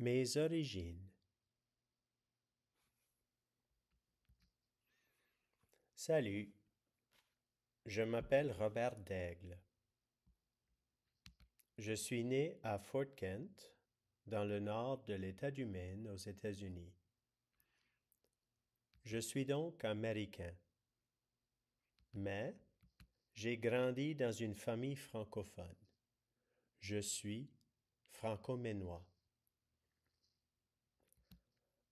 Mes origines. Salut, je m'appelle Robert Daigle. Je suis né à Fort Kent, dans le nord de l'État du Maine, aux États-Unis. Je suis donc américain, mais j'ai grandi dans une famille francophone. Je suis franco-mainois.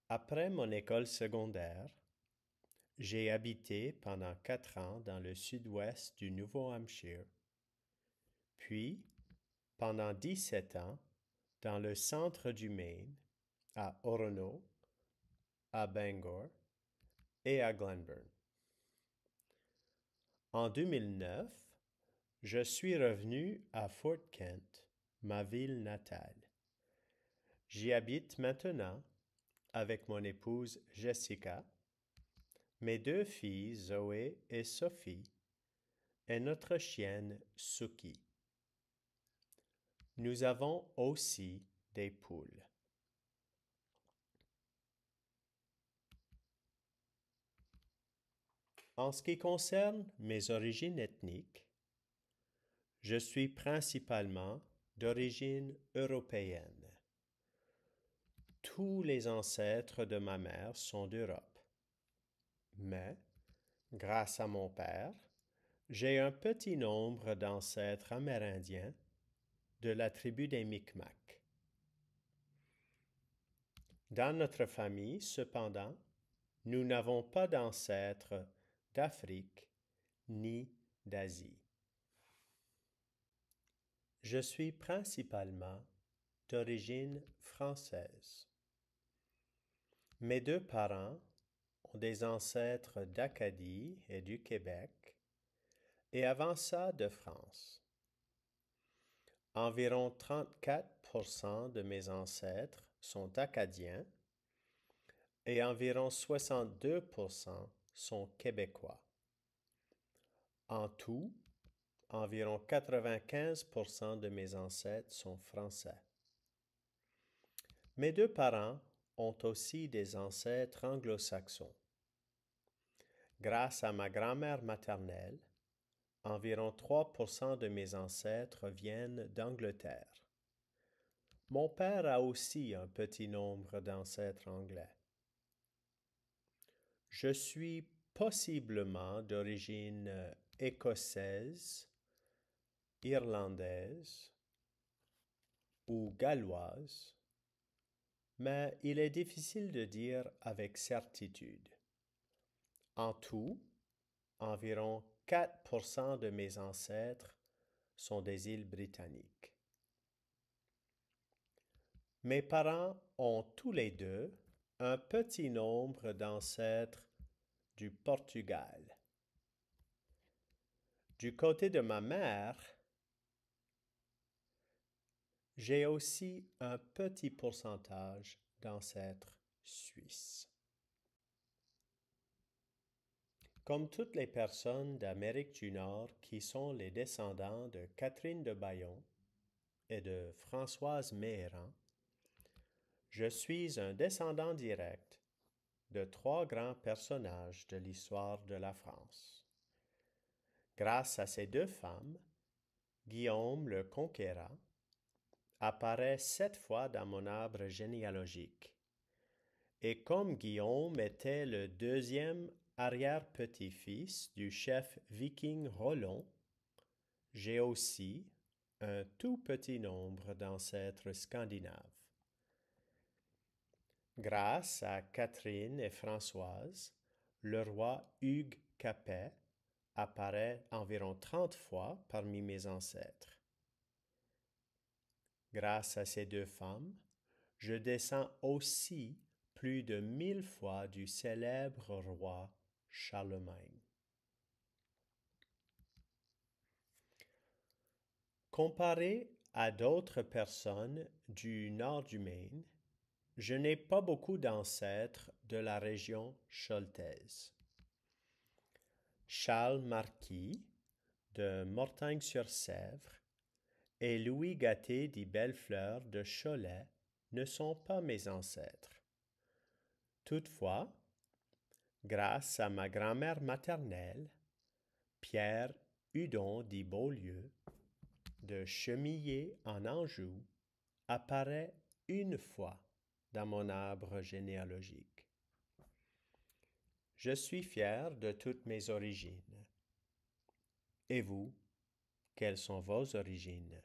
Après mon école secondaire, j'ai habité pendant 4 ans dans le sud-ouest du Nouveau-Hampshire, puis pendant 17 ans dans le centre du Maine, à Orono, à Bangor et à Glenburn. En 2009, je suis revenu à Fort Kent, ma ville natale. J'y habite maintenant avec mon épouse Jessica, mes 2 filles Zoé et Sophie, et notre chienne Suki. Nous avons aussi des poules. En ce qui concerne mes origines ethniques, je suis principalement d'origine européenne. Tous les ancêtres de ma mère sont d'Europe. Mais, grâce à mon père, j'ai un petit nombre d'ancêtres amérindiens de la tribu des Micmacs. Dans notre famille, cependant, nous n'avons pas d'ancêtres d'Afrique ni d'Asie. Je suis principalement d'origine française. Mes 2 parents ont des ancêtres d'Acadie et du Québec, et avant ça de France. Environ 34% de mes ancêtres sont acadiens et environ 62% sont québécois. En tout, environ 95% de mes ancêtres sont français. Mes 2 parents ont aussi des ancêtres anglo-saxons. Grâce à ma grand-mère maternelle, environ 3% de mes ancêtres viennent d'Angleterre. Mon père a aussi un petit nombre d'ancêtres anglais. Je suis possiblement d'origine écossaise, irlandaise ou galloise, mais il est difficile de dire avec certitude. En tout, environ 4% de mes ancêtres sont des îles britanniques. Mes parents ont tous les 2 un petit nombre d'ancêtres du Portugal. Du côté de ma mère, j'ai aussi un petit pourcentage d'ancêtres suisses. Comme toutes les personnes d'Amérique du Nord qui sont les descendants de Catherine de Bayon et de Françoise Méhéran, je suis un descendant direct de 3 grands personnages de l'histoire de la France. Grâce à ces 2 femmes, Guillaume le Conquérant apparaît 7 fois dans mon arbre généalogique. Et comme Guillaume était le 2e arrière-petit-fils du chef viking Rollon, j'ai aussi un tout petit nombre d'ancêtres scandinaves. Grâce à Catherine et Françoise, le roi Hugues Capet apparaît environ 30 fois parmi mes ancêtres. Grâce à ces 2 femmes, je descends aussi plus de 1000 fois du célèbre roi Charlemagne. Comparé à d'autres personnes du nord du Maine, je n'ai pas beaucoup d'ancêtres de la région choltaise. Charles Marquis de Mortagne-sur-Sèvre et Louis Gatté dit Bellefleur de Cholet ne sont pas mes ancêtres. Toutefois, grâce à ma grand-mère maternelle, Pierre Hudon dit Beaulieu, de Chemillé en Anjou, apparaît une fois dans mon arbre généalogique. Je suis fier de toutes mes origines. Et vous, quelles sont vos origines?